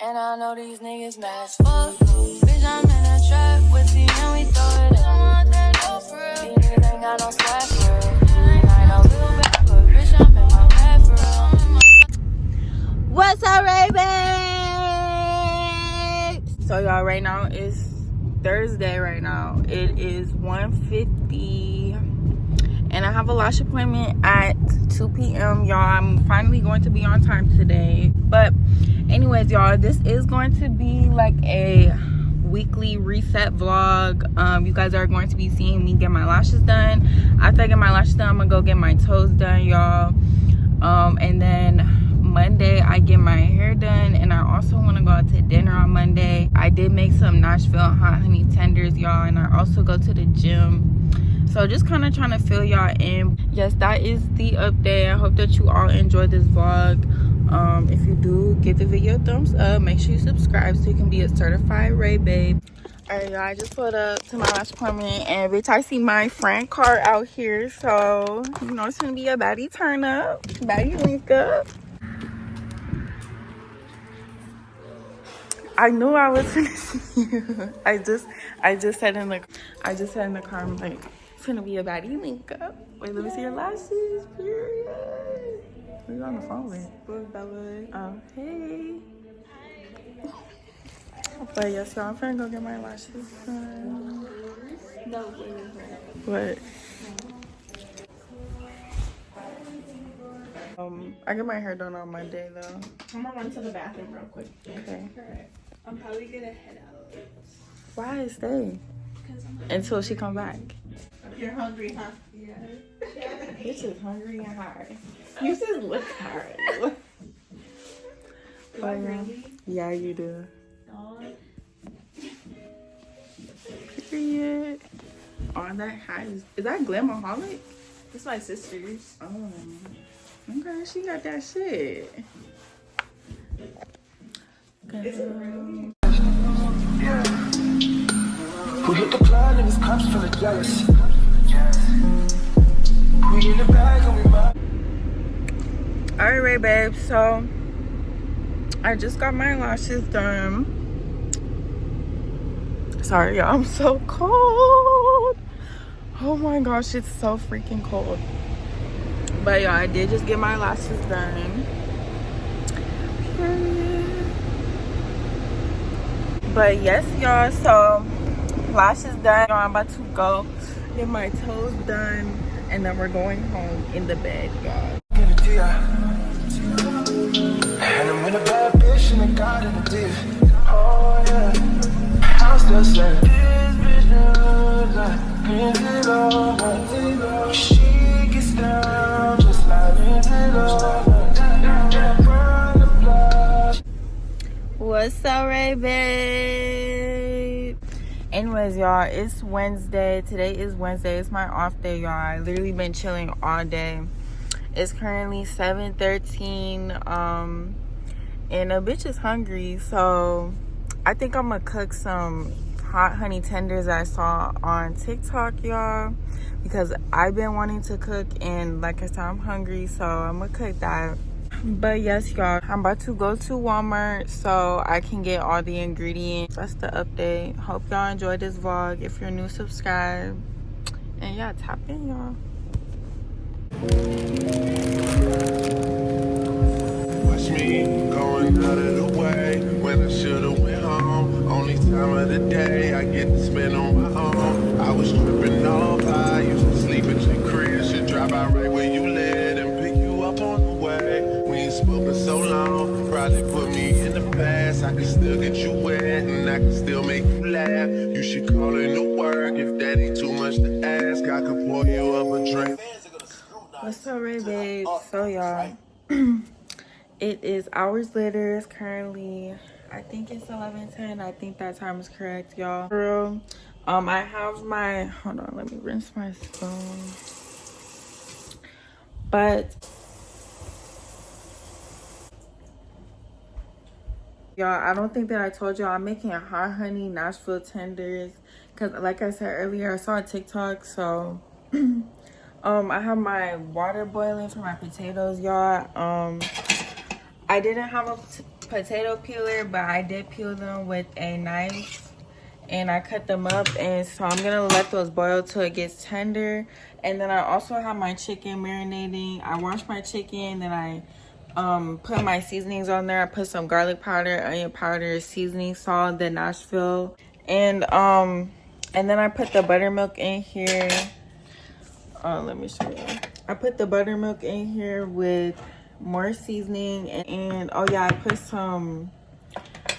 And I know these niggas mad as fuck. Bitch, I'm in a trap with you and we throw it. I don't want that no for real. These niggas ain't got no swag for real. And I know little bad, but bitch, I'm in my bag for real. What's up, RayBabesss? So y'all, right now it's Thursday. Right now it is 1:50, and I have a lash appointment at 2 p.m. Y'all, I'm finally going to be on time today. But anyways, y'all, this is going to be like a weekly reset vlog. You guys are going to be seeing me get my lashes done. After I get my lashes done, I'm gonna go get my toes done, y'all. And then Monday I get my hair done, and I also want to go out to dinner on Monday. I did make some Nashville hot honey tenders, y'all, and I also go to the gym. So just kind of trying to fill y'all in. Yes, that is the update. I hope that you all enjoyed this vlog. If you do, give the video a thumbs up. Make sure you subscribe so you can be a certified Ray babe. Alright, y'all, I just pulled up to my lash appointment, and bitch, I see my friend car out here. So you know it's gonna be a Baddie turn up, Baddie link up. I knew I was gonna see you. I just said in the car, I'm like, it's gonna be a Baddie link up. Wait, let me see your lashes. Period. Who you on the phone with? With Bella. Oh, hey. But yes, y'all, I'm finna go get my lashes done. No, what? I get my hair done on Monday though. I'm gonna run to the bathroom real quick. Okay. Alright. I'm probably gonna head out. Why stay? Until she come back. You're hungry, huh? Yeah. Bitch is hungry and high. You just look hard. Do I really? Yeah, you do. No. Period. Oh, that high is that Glamaholic? It's my sister's. Oh. Okay, she got that shit. Is it really? Yeah. We hit the club and his cops feeling jealous. We in the bag and we buy. Alright, Ray babe, so I just got my lashes done. Sorry, y'all, I'm so cold. Oh my gosh, it's so freaking cold. But y'all, I did just get my lashes done. Period. But yes, y'all, so lashes done. Y'all, I'm about to go get my toes done, and then we're going home in the bed, y'all. Give it to ya. And I'm in a bad bitch in the garden of deer. Oh yeah. I'm still saying this bitch knows like Angela. She gets down just like Angela. What's up, Ray babe? Anyways, y'all, it's Wednesday. Today is Wednesday. It's my off day, y'all. I literally been chilling all day. It's currently 7:13, and a bitch is hungry, so I think I'm gonna cook some hot honey tenders I saw on TikTok, y'all, because I've been wanting to cook, and like I said, I'm hungry, so I'm gonna cook that. But yes, y'all, I'm about to go to Walmart so I can get all the ingredients. That's the update. Hope y'all enjoyed this vlog. If you're new, subscribe, and yeah, tap in, y'all. Watch me going out of the way when I should've went home. Only time of the day I get to spend on my own. I was tripping off high, used to sleep at your crib. Should drive out right where you live and pick you up on the way. We ain't spoken so long, probably put me in the past. I can still get you wet and I can still make you laugh. You should call in to work if that ain't too much to ask. I could pour you up a drink. What's up, Ray babe? So y'all, it is hours later. It's currently, I think it's 11:10. I think that time is correct, y'all. I have my, hold on, let me rinse my spoon. But y'all, I don't think that I told y'all I'm making hot honey Nashville tenders, because like I said earlier, I saw a TikTok. So I have my water boiling for my potatoes, y'all. I didn't have potato peeler, but I did peel them with a knife and I cut them up, and so I'm gonna let those boil till it gets tender. And then I also have my chicken marinating. I washed my chicken, then I put my seasonings on there. I put some garlic powder, onion powder, seasoning salt, the Nashville, and then I put the buttermilk in here. Let me show you. I put the buttermilk in here with more seasoning, and oh yeah, I put some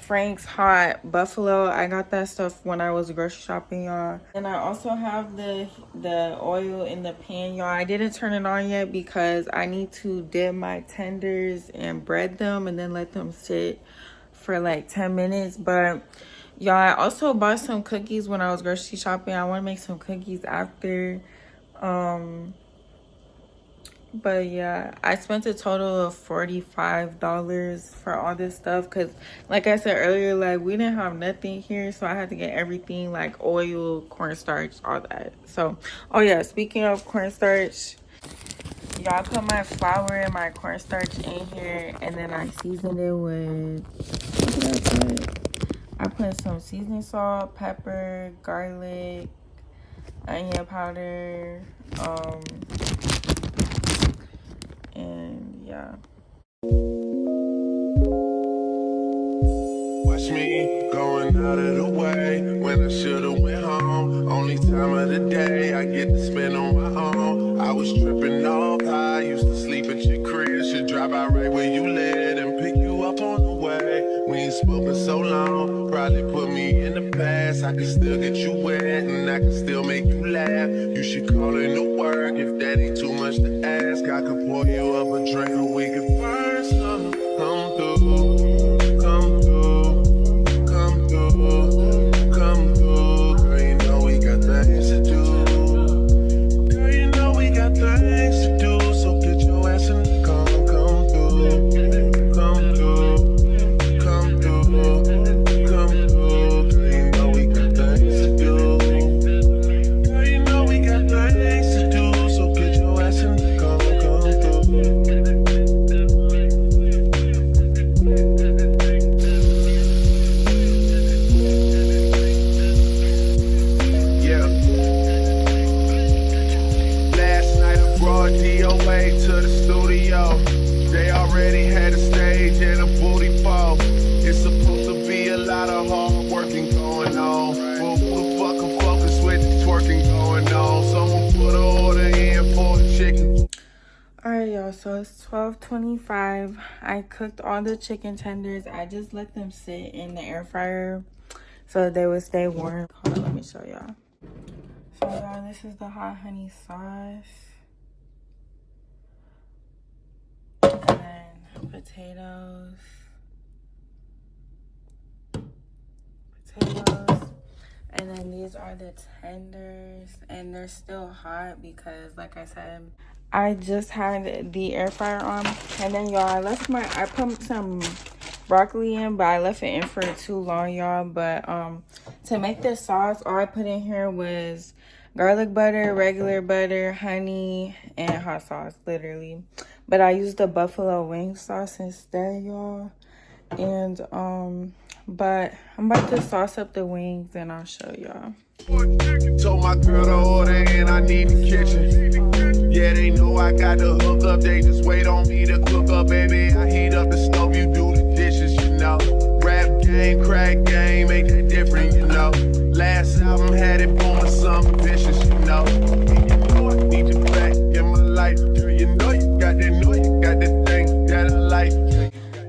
Frank's hot buffalo. I got that stuff when I was grocery shopping, y'all. And I also have the oil in the pan, y'all. I didn't turn it on yet because I need to dip my tenders and bread them and then let them sit for like 10 minutes. But y'all, I also bought some cookies when I was grocery shopping. I want to make some cookies after. But yeah, I spent a total of $45 for all this stuff because, like I said earlier, like we didn't have nothing here, so I had to get everything, like oil, cornstarch, all that. So, oh yeah, speaking of cornstarch, y'all, put my flour and my cornstarch in here, and then I seasoned it with, what did I put? I put some seasoning salt, pepper, garlic, onion powder, and yeah. Watch me going out of the way when I should've went home. Only time of the day I get to spend on my own. I was tripping off high, used to sleep at your crib. Should drive out right where you live and pick you up on the way. We ain't spoken so long, probably put me in the past. I can still get you wet and I can still make you laugh. You should call in to work if that ain't too much to ask. I could pour you up a drink and we could first come through. Come through, come through, come through. Girl, you know we got things to do. Girl, you know we got things to do. So get your ass in the car, come through, come through, come through, come through. Girl, you know we got things to do. Girl, you know we got things to do. So get your ass in the car, come through. DOA to the studio. They already had a stage and a booty pole. It's supposed to be a lot of hard working going on. Well, who the fuck can focus with the twerking going on? Someone put an order in for a chicken. Alright, y'all, so it's 12:25. I cooked all the chicken tenders. I just let them sit in the air fryer so they would stay warm. Hold on, let me show y'all. So y'all, this is the hot honey sauce. And then potatoes. And then these are the tenders, and they're still hot because, like I said, I just had the air fryer on. And then y'all, I put some broccoli in, but I left it in for too long, y'all. But to make this sauce, all I put in here was garlic butter, regular butter, honey, and hot sauce, literally. But I used the buffalo wing sauce instead, y'all. And but I'm about to sauce up the wings and I'll show y'all. Told my girl to order and I need the kitchen. Yeah, they know I got the hook up. They just wait on me to cook up, baby. I heat up the stove, you do the dishes, you know. Rap game, crack game, make that different, you know. Last album had it blowing something vicious, you know. You know I need you back in my life. Girl, you know you got that thing that I like.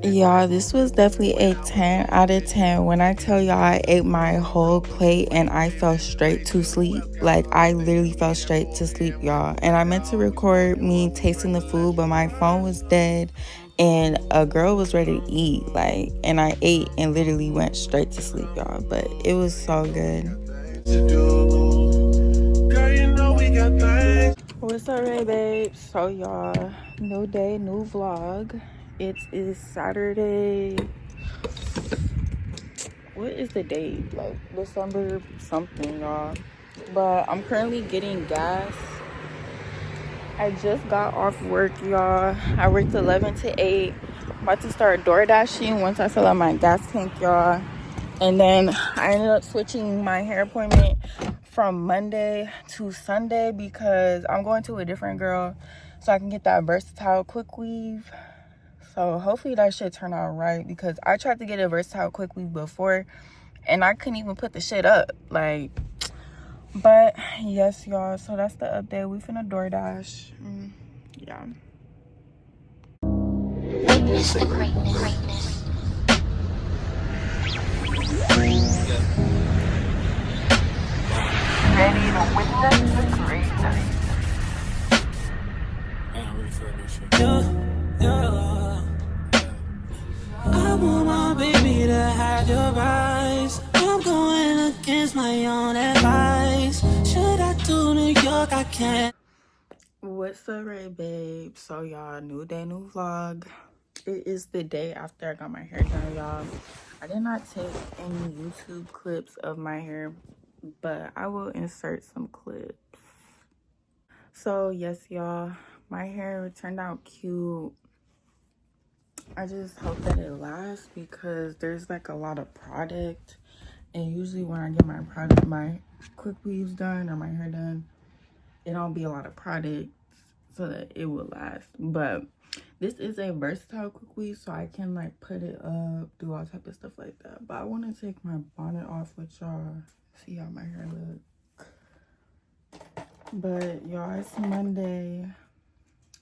Y'all, this was definitely a 10 out of 10. When I tell y'all I ate my whole plate and I fell straight to sleep. Like, I literally fell straight to sleep, y'all. And I meant to record me tasting the food, but my phone was dead and a girl was ready to eat. Like, and I ate and literally went straight to sleep, y'all. But it was so good. What's up, Ray Babes? So y'all, new day, new vlog. It is Saturday. What is the date? Like December something, y'all. But I'm currently getting gas. I just got off work, y'all. I worked 11 to 8. about to start door dashing once I fill up my gas tank, y'all. And then I ended up switching my hair appointment from Monday to Sunday because I'm going to a different girl so I can get that versatile quick weave. So hopefully that should turn out right, because I tried to get a versatile quick weave before and I couldn't even put the shit up, like. But yes, y'all, so that's the update. We finna DoorDash. Yeah. Witness the greatness. Ready to witness the greatness. I want my baby to have your eyes. I'm going against my own advice. Should I do New York? I can't. What's up, Ray babe? So y'all, new day, new vlog. It is the day after I got my hair done, y'all. I did not take any YouTube clips of my hair, but I will insert some clips. So yes, y'all, my hair turned out cute. I just hope that it lasts because there's like a lot of product, and usually when I get my quick weaves done or my hair done, it don't be a lot of product so that it will last. But this is a versatile quick weave, so I can like put it up, do all type of stuff like that. But I want to take my bonnet off with y'all, see how my hair look. But y'all, it's Monday.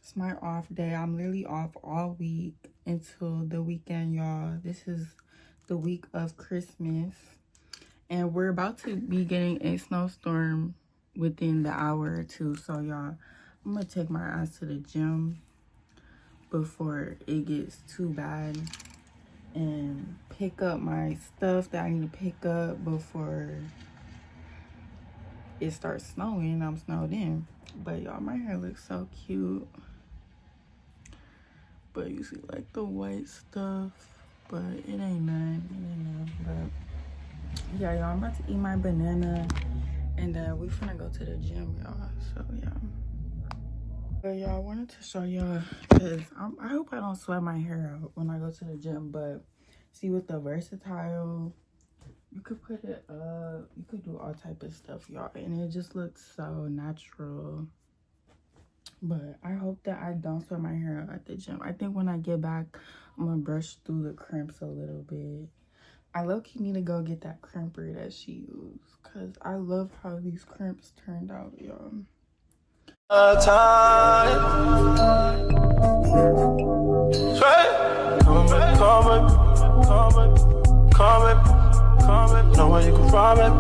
It's my off day. I'm literally off all week until the weekend, y'all. This is the week of Christmas, and we're about to be getting a snowstorm within the hour or two. So y'all, I'm gonna take my ass to the gym before it gets too bad and pick up my stuff that I need to pick up before it starts snowing. I'm snowed in. But y'all, my hair looks so cute. But you see like the white stuff, but it ain't none. But yeah, y'all, I'm about to eat my banana and we finna go to the gym, y'all. So yeah. But y'all, I wanted to show y'all, because I hope I don't sweat my hair out when I go to the gym. But see, with the versatile, you could put it up, you could do all type of stuff, y'all, and it just looks so natural. But I hope that I don't sweat my hair out at the gym. I think when I get back, I'm gonna brush through the crimps a little bit. I low-key need to go get that crimper that she used, because I love how these crimps turned out, y'all. Know where you can run, baby.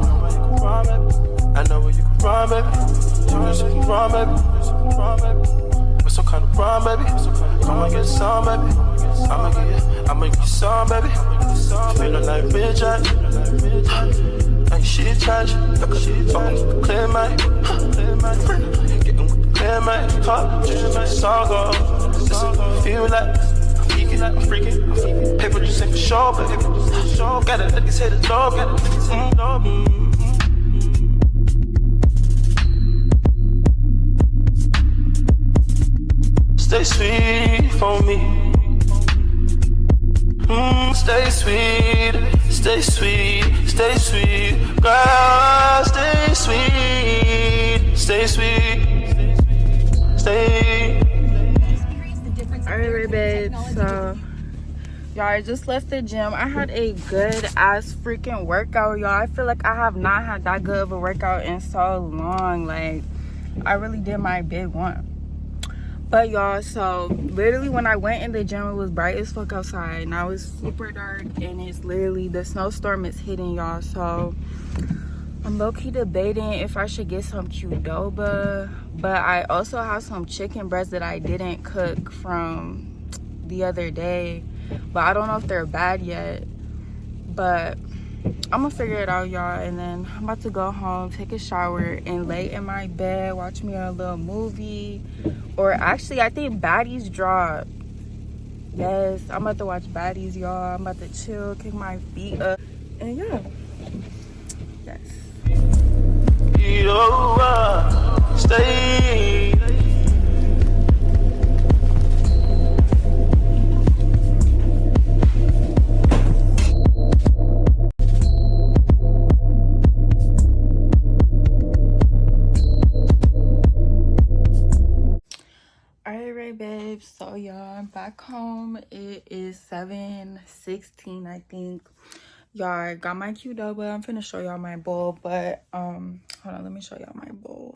I know where you can run, baby. You know you can run, baby. With some kind of run, baby. Come and get some, baby. I'ma get you some, baby. Feeling like bitch, ain't shit trash. Fucking clear, man. Getting with the clear, man. Talk, song goes. Listen, feel like I'm freaking. Paper just ain't for sure, baby. Gotta let these haters know, Stay sweet for me. Stay sweet, stay sweet, stay sweet. Girl, stay sweet, stay sweet, stay. Alright, Ray babe, so y'all, I just left the gym. I had a good ass freaking workout, y'all. I feel like I have not had that good of a workout in so long. Like, I really did my big one. But y'all, so literally when I went in the gym, it was bright as fuck outside. Now it's super dark and it's literally, the snowstorm is hitting, y'all. So I'm low-key debating if I should get some Qdoba. But I also have some chicken breasts that I didn't cook from the other day. But I don't know if they're bad yet. But I'm gonna figure it out, y'all. And then I'm about to go home, take a shower, and lay in my bed, watch me a little movie. Or actually, I think Baddie's dropped. Yes, I'm about to watch Baddie's, y'all. I'm about to chill, kick my feet up. And yeah. Yes. Stay. So y'all, I'm back home. It is 7:16, I think. Y'all, I got my Qdoba. I'm finna show y'all my bowl, but hold on, let me show y'all my bowl.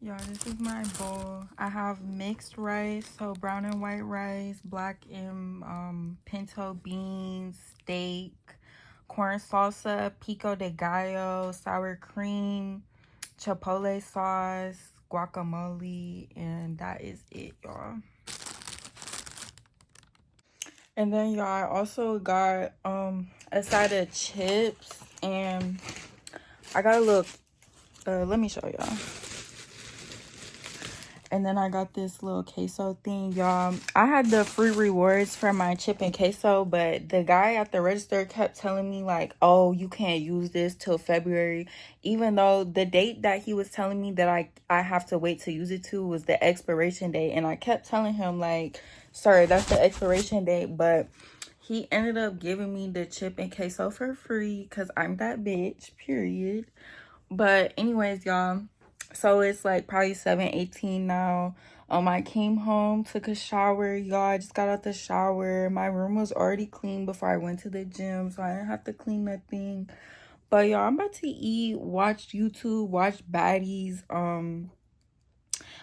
Y'all, this is my bowl. I have mixed rice, so brown and white rice, black and pinto beans, steak, corn salsa, pico de gallo, sour cream, chipotle sauce, guacamole, and that is it, y'all. And then y'all, I also got a side of chips, and I got a little let me show y'all. And then I got this little queso thing, y'all. I had the free rewards for my chip and queso, but the guy at the register kept telling me like, oh, you can't use this till February, even though the date that he was telling me that I have to wait to use it to was the expiration date. And I kept telling him like, sir, that's the expiration date. But he ended up giving me the chip and queso for free because I'm that bitch, period. But anyways, y'all, so it's like probably 7:18 now. I came home, took a shower, y'all. I just got out the shower. My room was already clean before I went to the gym, so I didn't have to clean nothing. But y'all, I'm about to eat, watch YouTube, watch Baddies.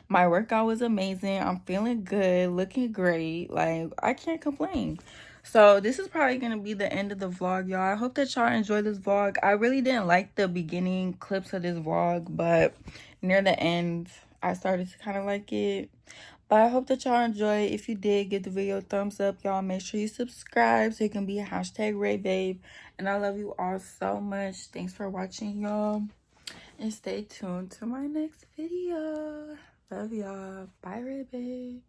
My workout was amazing. I'm feeling good, looking great. Like, I can't complain. So this is probably gonna be the end of the vlog, y'all. I hope that y'all enjoyed this vlog. I really didn't like the beginning clips of this vlog, but near the end I started to kind of like it. But I hope that y'all enjoy. If you did, give the video a thumbs up, y'all. Make sure you subscribe so you can be a #RayBabe. And I love you all so much. Thanks for watching, y'all, and stay tuned to my next video. Love y'all. Bye, RayBabesss.